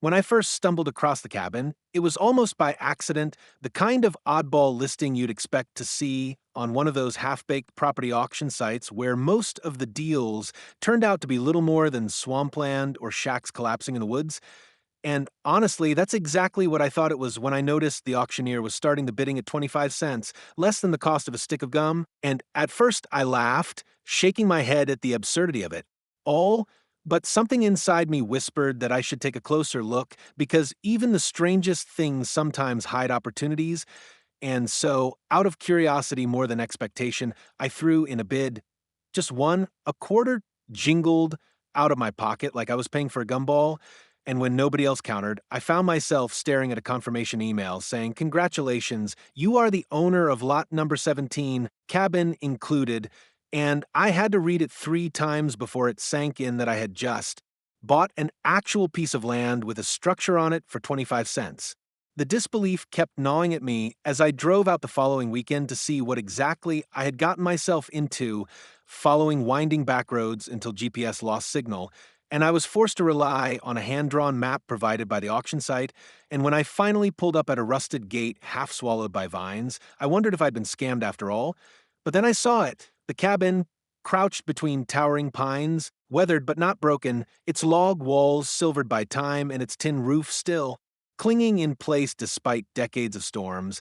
When I first stumbled across the cabin, it was almost by accident, the kind of oddball listing you'd expect to see on one of those half baked property auction sites where most of the deals turned out to be little more than swampland or shacks collapsing in the woods. And honestly, that's exactly what I thought it was when I noticed the auctioneer was starting the bidding at 25 cents, less than the cost of a stick of gum. And at first, I laughed, shaking my head at the absurdity of it. All, but something inside me whispered that I should take a closer look because even the strangest things sometimes hide opportunities. And so, out of curiosity more than expectation, I threw in a bid. Just one, a quarter jingled out of my pocket like I was paying for a gumball. And when nobody else countered, I found myself staring at a confirmation email saying, "Congratulations, you are the owner of lot number 17, cabin included." And I had to read it 3 times before it sank in that I had just bought an actual piece of land with a structure on it for 25 cents. The disbelief kept gnawing at me as I drove out the following weekend to see what exactly I had gotten myself into, following winding back roads until GPS lost signal, and I was forced to rely on a hand-drawn map provided by the auction site. And when I finally pulled up at a rusted gate half swallowed by vines, I wondered if I'd been scammed after all. But then I saw it, the cabin, crouched between towering pines, weathered but not broken, its log walls silvered by time and its tin roof still clinging in place despite decades of storms.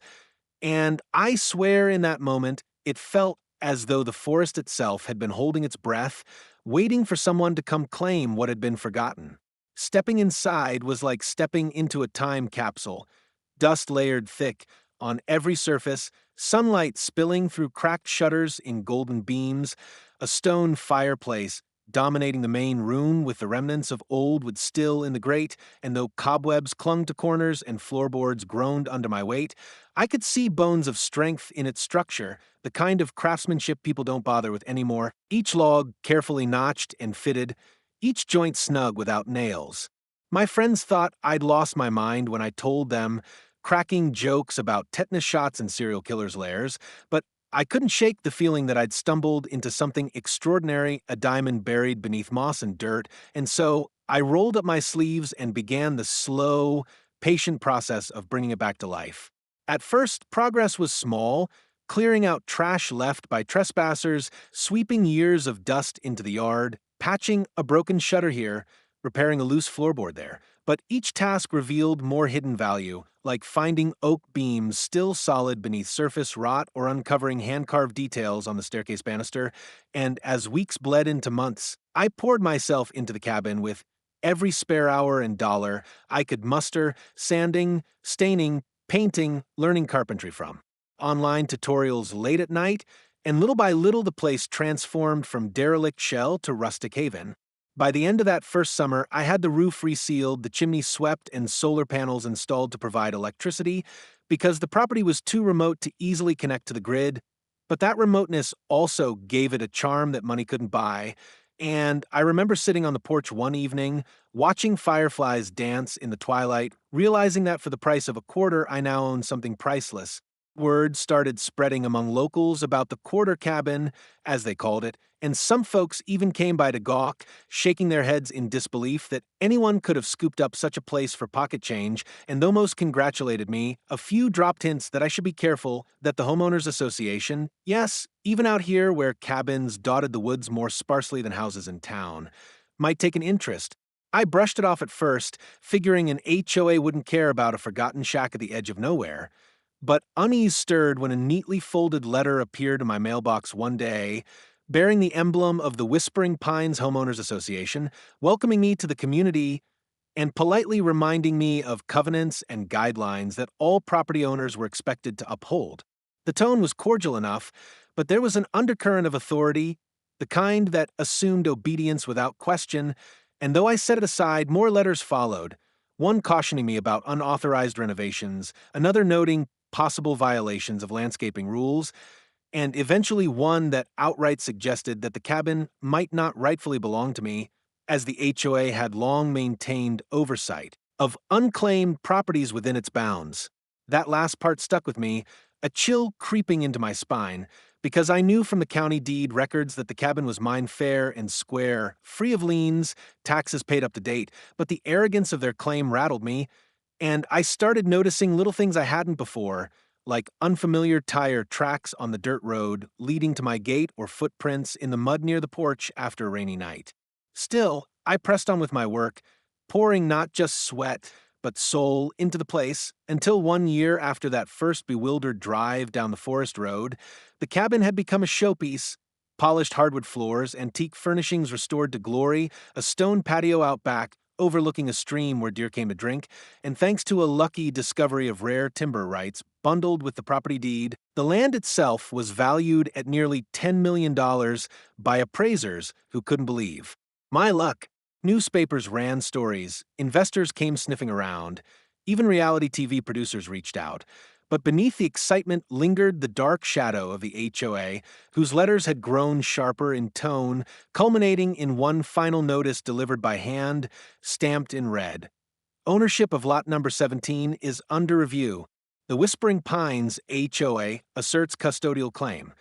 And I swear in that moment, it felt as though the forest itself had been holding its breath, waiting for someone to come claim what had been forgotten. Stepping inside was like stepping into a time capsule, dust layered thick on every surface, sunlight spilling through cracked shutters in golden beams, a stone fireplace dominating the main room with the remnants of old wood still in the grate, and though cobwebs clung to corners and floorboards groaned under my weight, I could see bones of strength in its structure, the kind of craftsmanship people don't bother with anymore, each log carefully notched and fitted, each joint snug without nails. My friends thought I'd lost my mind when I told them, cracking jokes about tetanus shots and serial killers' lairs, but I couldn't shake the feeling that I'd stumbled into something extraordinary, a diamond buried beneath moss and dirt, and so I rolled up my sleeves and began the slow, patient process of bringing it back to life. At first, progress was small, clearing out trash left by trespassers, sweeping years of dust into the yard, patching a broken shutter here, repairing a loose floorboard there. But each task revealed more hidden value, like finding oak beams still solid beneath surface rot or uncovering hand-carved details on the staircase banister. And as weeks bled into months, I poured myself into the cabin with every spare hour and dollar I could muster, sanding, staining, painting, learning carpentry from. Online tutorials late at night, and little by little the place transformed from derelict shell to rustic haven. By the end of that first summer, I had the roof resealed, the chimney swept, and solar panels installed to provide electricity because the property was too remote to easily connect to the grid. But that remoteness also gave it a charm that money couldn't buy. And I remember sitting on the porch one evening, watching fireflies dance in the twilight, realizing that for the price of a quarter, I now own something priceless. Word started spreading among locals about the quarter cabin, as they called it, and some folks even came by to gawk, shaking their heads in disbelief that anyone could have scooped up such a place for pocket change, and though most congratulated me, a few dropped hints that I should be careful, that the Homeowners Association, yes, even out here where cabins dotted the woods more sparsely than houses in town, might take an interest. I brushed it off at first, figuring an HOA wouldn't care about a forgotten shack at the edge of nowhere. But unease stirred when a neatly folded letter appeared in my mailbox one day, bearing the emblem of the Whispering Pines Homeowners Association, welcoming me to the community and politely reminding me of covenants and guidelines that all property owners were expected to uphold. The tone was cordial enough, but there was an undercurrent of authority, the kind that assumed obedience without question, and though I set it aside, more letters followed, one cautioning me about unauthorized renovations, another noting possible violations of landscaping rules, and eventually one that outright suggested that the cabin might not rightfully belong to me, as the HOA had long maintained oversight of unclaimed properties within its bounds. That last part stuck with me, a chill creeping into my spine, because I knew from the county deed records that the cabin was mine fair and square, free of liens, taxes paid up to date, but the arrogance of their claim rattled me, and I started noticing little things I hadn't before, like unfamiliar tire tracks on the dirt road leading to my gate or footprints in the mud near the porch after a rainy night. Still, I pressed on with my work, pouring not just sweat, but soul into the place, until 1 year after that first bewildered drive down the forest road, the cabin had become a showpiece. Polished hardwood floors, antique furnishings restored to glory, a stone patio out back, overlooking a stream where deer came to drink, and thanks to a lucky discovery of rare timber rights bundled with the property deed, the land itself was valued at nearly $10 million by appraisers who couldn't believe. My luck. Newspapers ran stories, investors came sniffing around, even reality TV producers reached out. But beneath the excitement lingered the dark shadow of the HOA, whose letters had grown sharper in tone, culminating in one final notice delivered by hand, stamped in red. Ownership of lot number 17 is under review. The Whispering Pines HOA asserts custodial claim.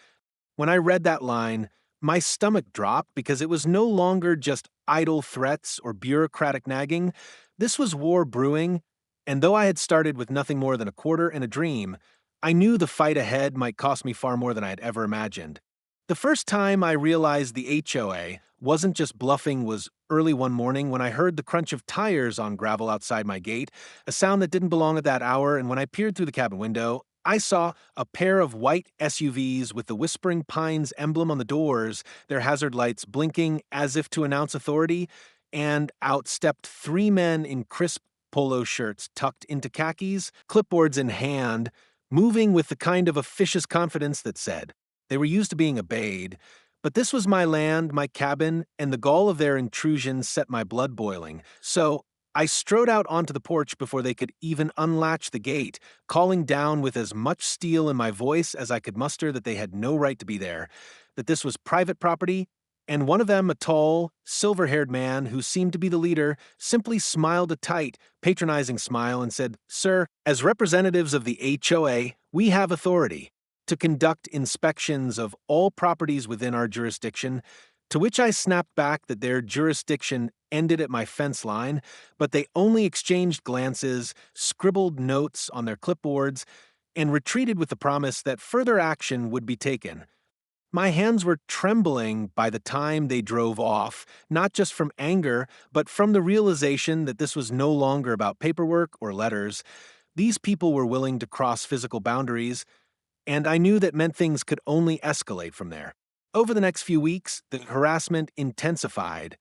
When I read that line, my stomach dropped because it was no longer just idle threats or bureaucratic nagging. This was war brewing, and though I had started with nothing more than a quarter and a dream, I knew the fight ahead might cost me far more than I had ever imagined. The first time I realized the HOA wasn't just bluffing was early one morning when I heard the crunch of tires on gravel outside my gate, a sound that didn't belong at that hour, and when I peered through the cabin window, I saw a pair of white SUVs with the Whispering Pines emblem on the doors, their hazard lights blinking as if to announce authority, and out stepped three men in crisp polo shirts tucked into khakis, clipboards in hand, moving with the kind of officious confidence that said they were used to being obeyed. But this was my land, my cabin, and the gall of their intrusion set my blood boiling. So I strode out onto the porch before they could even unlatch the gate, calling down with as much steel in my voice as I could muster that they had no right to be there, that this was private property, and one of them, a tall, silver-haired man who seemed to be the leader, simply smiled a tight, patronizing smile and said, "Sir, as representatives of the HOA, we have authority to conduct inspections of all properties within our jurisdiction," to which I snapped back that their jurisdiction ended at my fence line, but they only exchanged glances, scribbled notes on their clipboards, and retreated with the promise that further action would be taken. My hands were trembling by the time they drove off, not just from anger, but from the realization that this was no longer about paperwork or letters. These people were willing to cross physical boundaries, and I knew that meant things could only escalate from there. Over the next few weeks, the harassment intensified.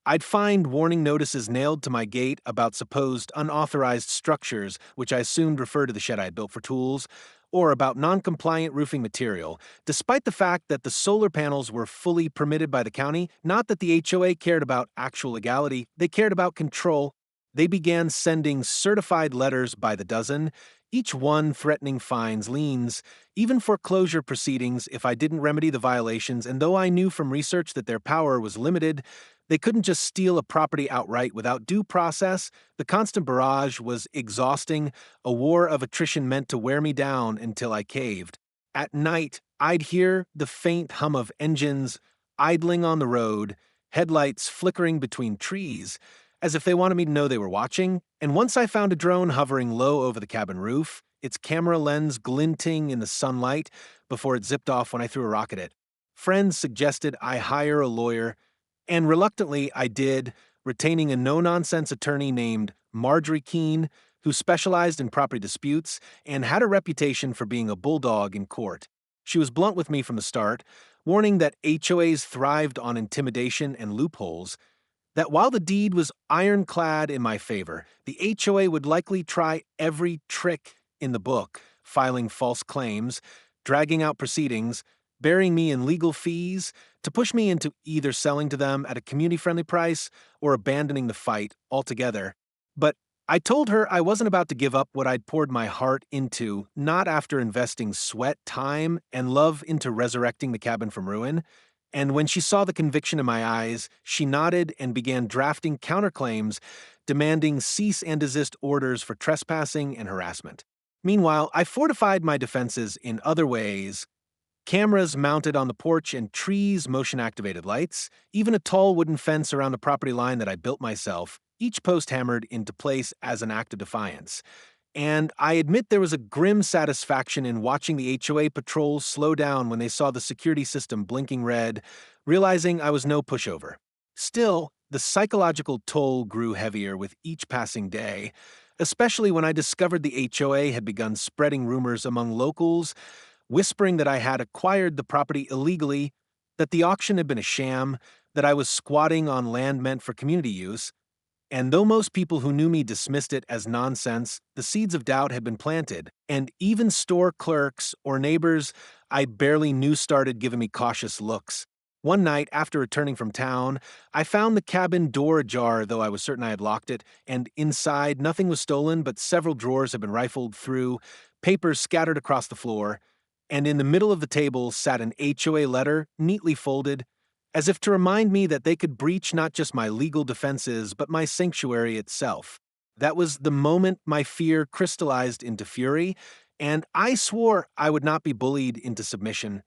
I'd find warning notices nailed to my gate about supposed unauthorized structures, which I assumed referred to the shed I had built for tools, or about non-compliant roofing material, despite the fact that the solar panels were fully permitted by the county. Not that the HOA cared about actual legality, they cared about control. They began sending certified letters by the dozen, each one threatening fines, liens, even foreclosure proceedings if I didn't remedy the violations, and though I knew from research that their power was limited, they couldn't just steal a property outright without due process. The constant barrage was exhausting, a war of attrition meant to wear me down until I caved. At night, I'd hear the faint hum of engines idling on the road, headlights flickering between trees, as if they wanted me to know they were watching, and once I found a drone hovering low over the cabin roof, its camera lens glinting in the sunlight before it zipped off when I threw a rock at it. Friends suggested I hire a lawyer, and reluctantly I did, retaining a no-nonsense attorney named Marjorie Keene, who specialized in property disputes and had a reputation for being a bulldog in court. She was blunt with me from the start, warning that HOAs thrived on intimidation and loopholes, that while the deed was ironclad in my favor, the HOA would likely try every trick in the book, filing false claims, dragging out proceedings, burying me in legal fees, to push me into either selling to them at a community-friendly price or abandoning the fight altogether. But I told her I wasn't about to give up what I'd poured my heart into, not after investing sweat, time, and love into resurrecting the cabin from ruin. And when she saw the conviction in my eyes, she nodded and began drafting counterclaims, demanding cease and desist orders for trespassing and harassment. Meanwhile, I fortified my defenses in other ways, Cameras mounted on the porch and trees, motion-activated lights, even a tall wooden fence around the property line that I built myself, each post hammered into place as an act of defiance. And I admit there was a grim satisfaction in watching the HOA patrols slow down when they saw the security system blinking red, realizing I was no pushover. Still, the psychological toll grew heavier with each passing day, especially when I discovered the HOA had begun spreading rumors among locals, whispering that I had acquired the property illegally, that the auction had been a sham, that I was squatting on land meant for community use. And though most people who knew me dismissed it as nonsense, the seeds of doubt had been planted, and even store clerks or neighbors I barely knew started giving me cautious looks. One night, after returning from town, I found the cabin door ajar, though I was certain I had locked it, and inside nothing was stolen, but several drawers had been rifled through, papers scattered across the floor, and in the middle of the table sat an HOA letter, neatly folded, as if to remind me that they could breach not just my legal defenses, but my sanctuary itself. That was the moment my fear crystallized into fury, and I swore I would not be bullied into submission.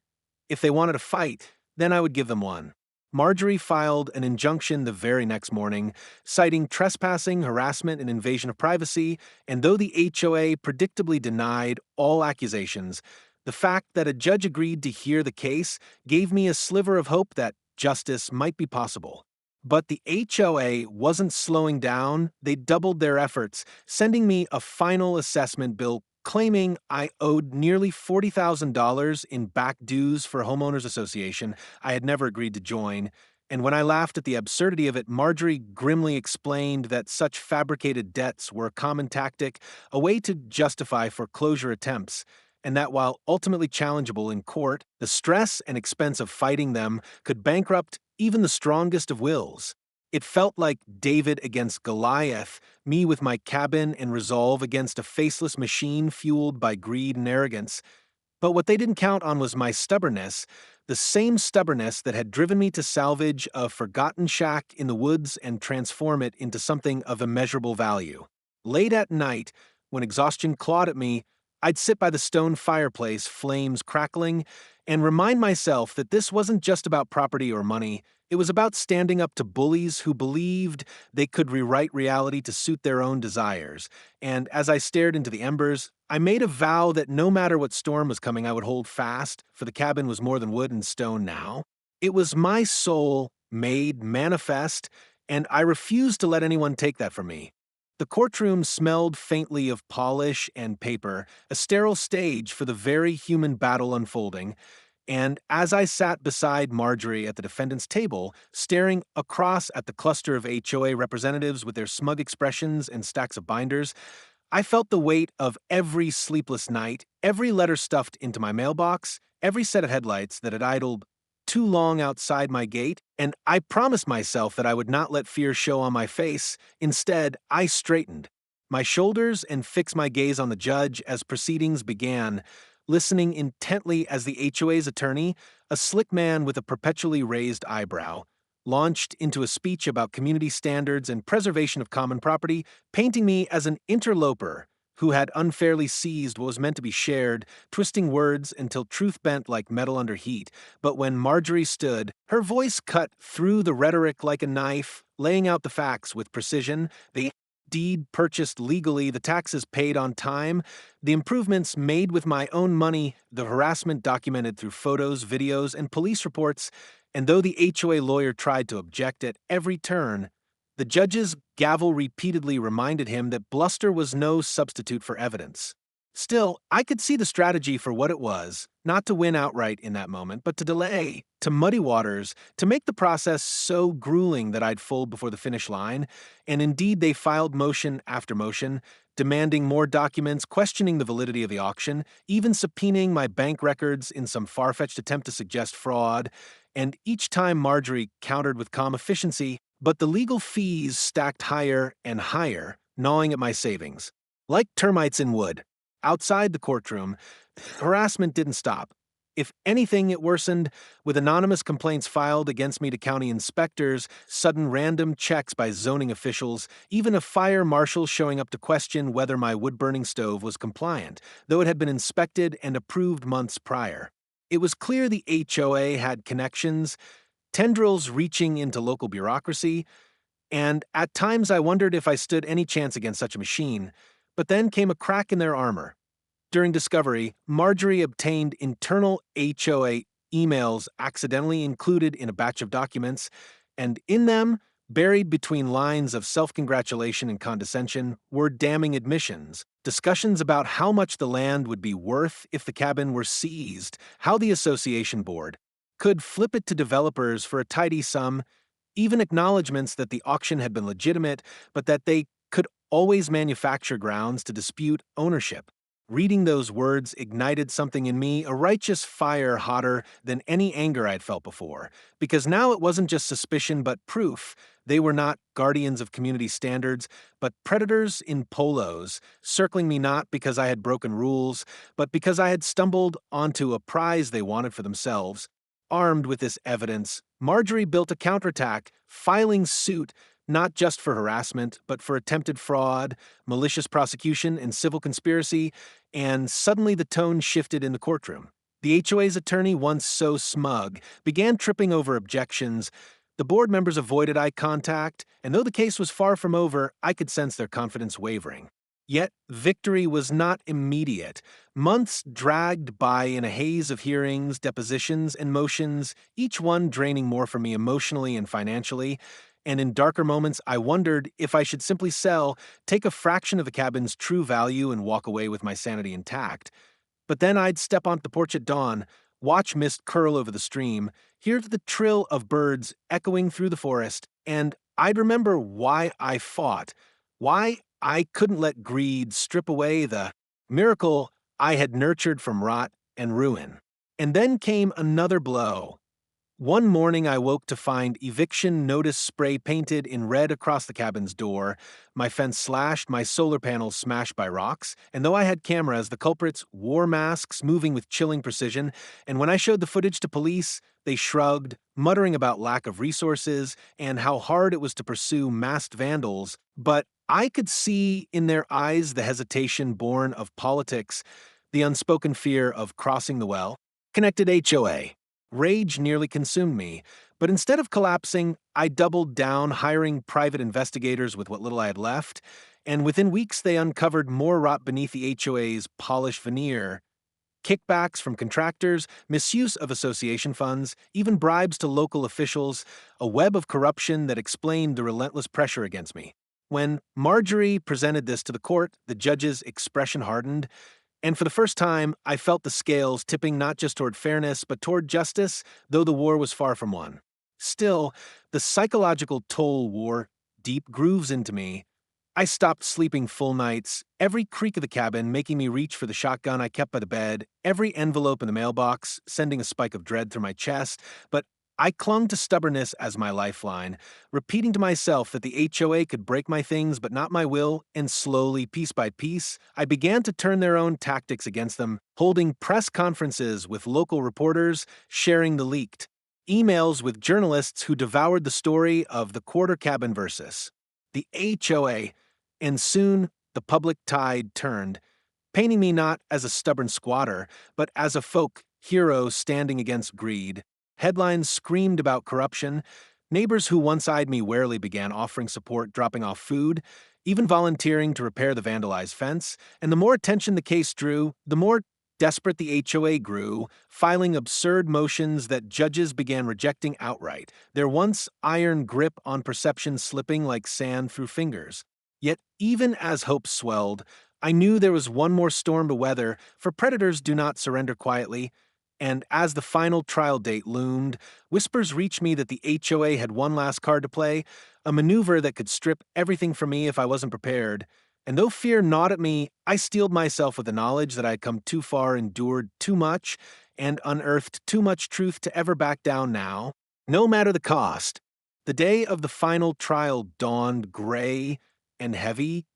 If they wanted a fight, then I would give them one. Marjorie filed an injunction the very next morning, citing trespassing, harassment, and invasion of privacy, and though the HOA predictably denied all accusations, the fact that a judge agreed to hear the case gave me a sliver of hope that justice might be possible. But the HOA wasn't slowing down, they doubled their efforts, sending me a final assessment bill claiming I owed nearly $40,000 in back dues for a homeowners association I had never agreed to join. And when I laughed at the absurdity of it, Marjorie grimly explained that such fabricated debts were a common tactic, a way to justify foreclosure attempts, and that while ultimately challengeable in court, the stress and expense of fighting them could bankrupt even the strongest of wills. It felt like David against Goliath, me with my cabin and resolve against a faceless machine fueled by greed and arrogance. But what they didn't count on was my stubbornness, the same stubbornness that had driven me to salvage a forgotten shack in the woods and transform it into something of immeasurable value. Late at night, when exhaustion clawed at me, I'd sit by the stone fireplace, flames crackling, and remind myself that this wasn't just about property or money. It was about standing up to bullies who believed they could rewrite reality to suit their own desires. And as I stared into the embers, I made a vow that no matter what storm was coming, I would hold fast, for the cabin was more than wood and stone now. It was my soul, made manifest, and I refused to let anyone take that from me. The courtroom smelled faintly of polish and paper, a sterile stage for the very human battle unfolding, and as I sat beside Marjorie at the defendant's table, staring across at the cluster of HOA representatives with their smug expressions and stacks of binders, I felt the weight of every sleepless night, every letter stuffed into my mailbox, every set of headlights that had idled too long outside my gate, and I promised myself that I would not let fear show on my face. Instead, I straightened my shoulders and fixed my gaze on the judge as proceedings began, listening intently as the HOA's attorney, a slick man with a perpetually raised eyebrow, launched into a speech about community standards and preservation of common property, painting me as an interloper who had unfairly seized what was meant to be shared, twisting words until truth bent like metal under heat. But when Marjorie stood, her voice cut through the rhetoric like a knife, laying out the facts with precision, the deed purchased legally, the taxes paid on time, the improvements made with my own money, the harassment documented through photos, videos, and police reports, and though the HOA lawyer tried to object at every turn, the judge's gavel repeatedly reminded him that bluster was no substitute for evidence. Still, I could see the strategy for what it was, not to win outright in that moment, but to delay, to muddy waters, to make the process so grueling that I'd fold before the finish line, and indeed they filed motion after motion, demanding more documents, questioning the validity of the auction, even subpoenaing my bank records in some far-fetched attempt to suggest fraud, and each time Marjorie countered with calm efficiency, but the legal fees stacked higher and higher, gnawing at my savings. Like termites in wood. Outside the courtroom, harassment didn't stop. If anything, it worsened, with anonymous complaints filed against me to county inspectors, sudden random checks by zoning officials, even a fire marshal showing up to question whether my wood-burning stove was compliant, though it had been inspected and approved months prior. It was clear the HOA had connections, tendrils reaching into local bureaucracy, and at times I wondered if I stood any chance against such a machine. But then came a crack in their armor. During discovery, Marjorie obtained internal HOA emails accidentally included in a batch of documents, and in them, buried between lines of self-congratulation and condescension, were damning admissions, discussions about how much the land would be worth if the cabin were seized, how the association board could flip it to developers for a tidy sum, even acknowledgments that the auction had been legitimate, but that they could always manufacture grounds to dispute ownership. Reading those words ignited something in me, a righteous fire hotter than any anger I'd felt before, because now it wasn't just suspicion but proof. They were not guardians of community standards, but predators in polos, circling me not because I had broken rules, but because I had stumbled onto a prize they wanted for themselves. Armed with this evidence, Marjorie built a counterattack, filing suit not just for harassment, but for attempted fraud, malicious prosecution, and civil conspiracy, and suddenly the tone shifted in the courtroom. The HOA's attorney, once so smug, began tripping over objections. The board members avoided eye contact, and though the case was far from over, I could sense their confidence wavering. Yet victory was not immediate. Months dragged by in a haze of hearings, depositions, and motions, each one draining more from me emotionally and financially. And in darker moments, I wondered if I should simply sell, take a fraction of the cabin's true value, and walk away with my sanity intact. But then I'd step onto the porch at dawn, watch mist curl over the stream, hear the trill of birds echoing through the forest, and I'd remember why I fought, why I couldn't let greed strip away the miracle I had nurtured from rot and ruin. And then came another blow. One morning I woke to find eviction notice spray painted in red across the cabin's door, my fence slashed, my solar panels smashed by rocks, and though I had cameras, the culprits wore masks moving with chilling precision, and when I showed the footage to police, they shrugged, muttering about lack of resources and how hard it was to pursue masked vandals, but I could see in their eyes the hesitation born of politics, the unspoken fear of crossing the well. Connected HOA. Rage nearly consumed me, but instead of collapsing, I doubled down, hiring private investigators with what little I had left, and within weeks they uncovered more rot beneath the HOA's polished veneer. Kickbacks from contractors, misuse of association funds, even bribes to local officials, a web of corruption that explained the relentless pressure against me. When Marjorie presented this to the court, the judge's expression hardened, and for the first time, I felt the scales tipping not just toward fairness, but toward justice, though the war was far from won. Still, the psychological toll wore deep grooves into me. I stopped sleeping full nights, every creak of the cabin making me reach for the shotgun I kept by the bed, every envelope in the mailbox sending a spike of dread through my chest, but I clung to stubbornness as my lifeline, repeating to myself that the HOA could break my things but not my will, and slowly, piece by piece, I began to turn their own tactics against them, holding press conferences with local reporters, sharing the leaked emails with journalists who devoured the story of the quarter cabin versus the HOA, and soon the public tide turned, painting me not as a stubborn squatter, but as a folk hero standing against greed. Headlines screamed about corruption. Neighbors who once eyed me warily began offering support, dropping off food, even volunteering to repair the vandalized fence. And the more attention the case drew, the more desperate the HOA grew, filing absurd motions that judges began rejecting outright, their once iron grip on perception slipping like sand through fingers. Yet even as hope swelled, I knew there was one more storm to weather, for predators do not surrender quietly. And as the final trial date loomed, whispers reached me that the HOA had one last card to play, a maneuver that could strip everything from me if I wasn't prepared. And though fear gnawed at me, I steeled myself with the knowledge that I had come too far, endured too much, and unearthed too much truth to ever back down now, no matter the cost. The day of the final trial dawned gray and heavy,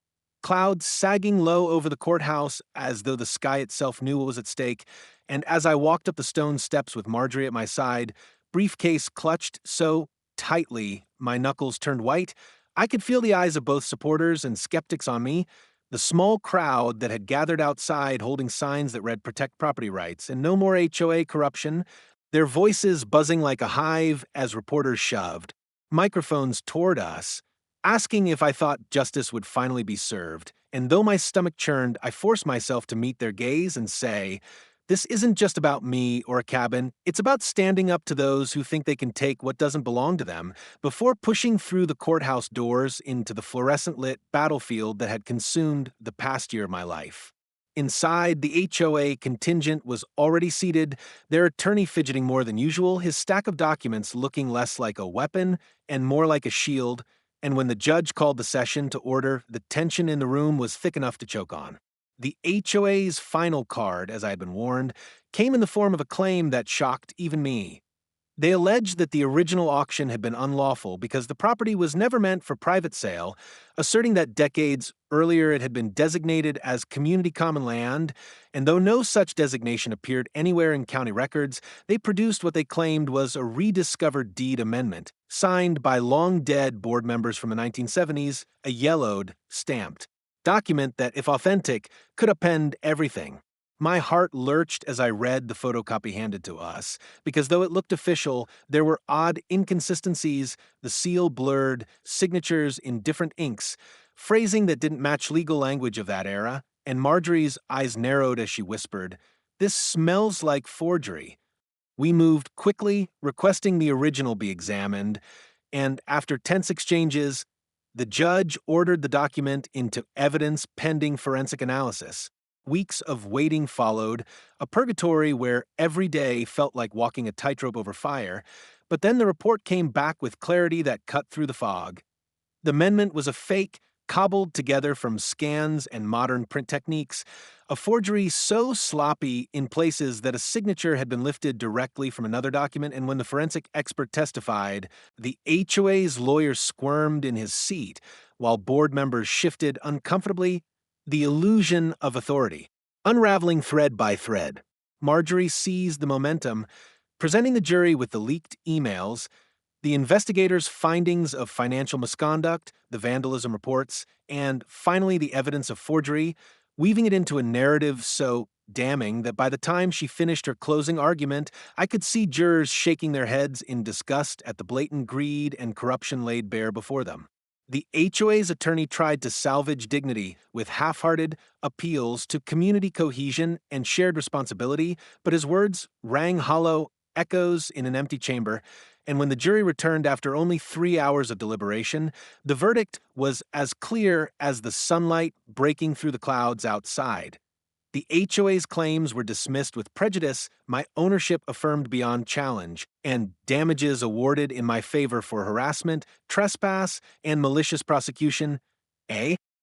clouds sagging low over the courthouse as though the sky itself knew what was at stake, and as I walked up the stone steps with Marjorie at my side, briefcase clutched so tightly my knuckles turned white, I could feel the eyes of both supporters and skeptics on me, The small crowd that had gathered outside holding signs that read Protect Property Rights and No More HOA Corruption, their voices buzzing like a hive as reporters shoved microphones toward us, asking if I thought justice would finally be served. And though my stomach churned, I forced myself to meet their gaze and say, this isn't just about me or a cabin, it's about standing up to those who think they can take what doesn't belong to them before pushing through the courthouse doors into the fluorescent-lit battlefield that had consumed the past year of my life. Inside, the HOA contingent was already seated, their attorney fidgeting more than usual, his stack of documents looking less like a weapon and more like a shield, and when the judge called the session to order, the tension in the room was thick enough to choke on. The HOA's final card, as I had been warned, came in the form of a claim that shocked even me. They alleged that the original auction had been unlawful because the property was never meant for private sale, asserting that decades earlier it had been designated as community common land, and though no such designation appeared anywhere in county records, they produced what they claimed was a rediscovered deed amendment, signed by long-dead board members from the 1970s, a yellowed, stamped document that, if authentic, could append everything. My heart lurched as I read the photocopy handed to us, because though it looked official, there were odd inconsistencies, the seal blurred, signatures in different inks, phrasing that didn't match legal language of that era, and Marjorie's eyes narrowed as she whispered, "This smells like forgery." We moved quickly, requesting the original be examined, and after tense exchanges, the judge ordered the document into evidence pending forensic analysis. Weeks of waiting followed, a purgatory where every day felt like walking a tightrope over fire, but then the report came back with clarity that cut through the fog. The amendment was a fake, cobbled together from scans and modern print techniques, a forgery so sloppy in places that a signature had been lifted directly from another document, and when the forensic expert testified, the HOA's lawyer squirmed in his seat, while board members shifted uncomfortably, the illusion of authority. Unraveling thread by thread, Marjorie seized the momentum, presenting the jury with the leaked emails, the investigators' findings of financial misconduct, the vandalism reports, and finally the evidence of forgery, weaving it into a narrative so damning that by the time she finished her closing argument, I could see jurors shaking their heads in disgust at the blatant greed and corruption laid bare before them. The HOA's attorney tried to salvage dignity with half-hearted appeals to community cohesion and shared responsibility, but his words rang hollow echoes in an empty chamber, and when the jury returned after only 3 hours of deliberation, the verdict was as clear as the sunlight breaking through the clouds outside. The HOA's claims were dismissed with prejudice, my ownership affirmed beyond challenge, and damages awarded in my favor for harassment, trespass, and malicious prosecution.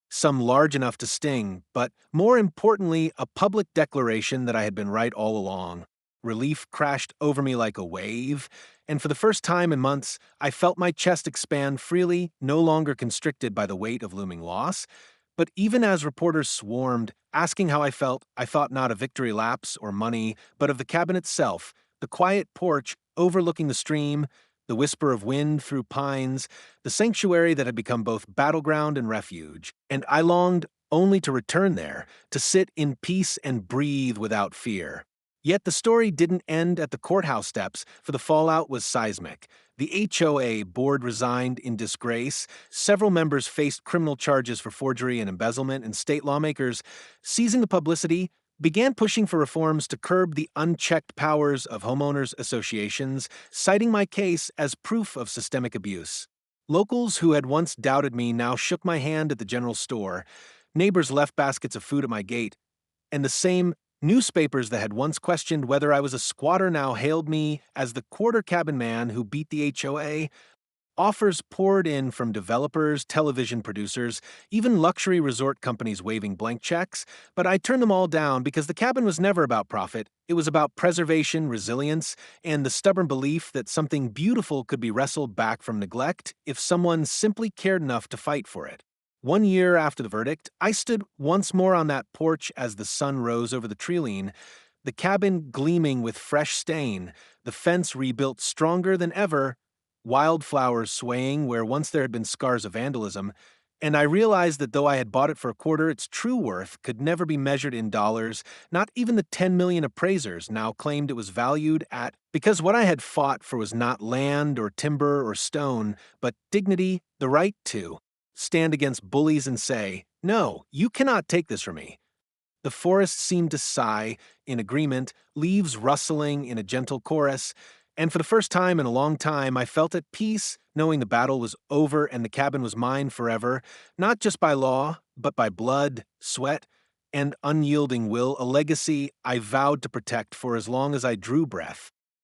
Some large enough to sting, but more importantly, a public declaration that I had been right all along. Relief crashed over me like a wave, and for the first time in months, I felt my chest expand freely, no longer constricted by the weight of looming loss. But even as reporters swarmed, asking how I felt, I thought not of victory laps or money, but of the cabin itself, the quiet porch overlooking the stream, the whisper of wind through pines, the sanctuary that had become both battleground and refuge. And I longed only to return there, to sit in peace and breathe without fear. Yet the story didn't end at the courthouse steps, for the fallout was seismic. The HOA board resigned in disgrace, several members faced criminal charges for forgery and embezzlement, and state lawmakers, seizing the publicity, began pushing for reforms to curb the unchecked powers of homeowners associations, citing my case as proof of systemic abuse. Locals who had once doubted me now shook my hand at the general store, neighbors left baskets of food at my gate, and the same newspapers that had once questioned whether I was a squatter now hailed me as the quarter cabin man who beat the HOA. Offers poured in from developers, television producers, even luxury resort companies waving blank checks, but I turned them all down because the cabin was never about profit. It was about preservation, resilience, and the stubborn belief that something beautiful could be wrestled back from neglect if someone simply cared enough to fight for it. 1 year after the verdict, I stood once more on that porch as the sun rose over the treeline, the cabin gleaming with fresh stain, the fence rebuilt stronger than ever, wildflowers swaying where once there had been scars of vandalism, And I realized that though I had bought it for a quarter, its true worth could never be measured in dollars. Not even the 10 million appraisers now claimed it was valued at, because what I had fought for was not land or timber or stone, but dignity, the right to stand against bullies and say, "No, you cannot take this from me." The forest seemed to sigh in agreement, leaves rustling in a gentle chorus, and for the first time in a long time I felt at peace, knowing the battle was over and the cabin was mine forever, not just by law, but by blood, sweat, and unyielding will, a legacy I vowed to protect for as long as I drew breath.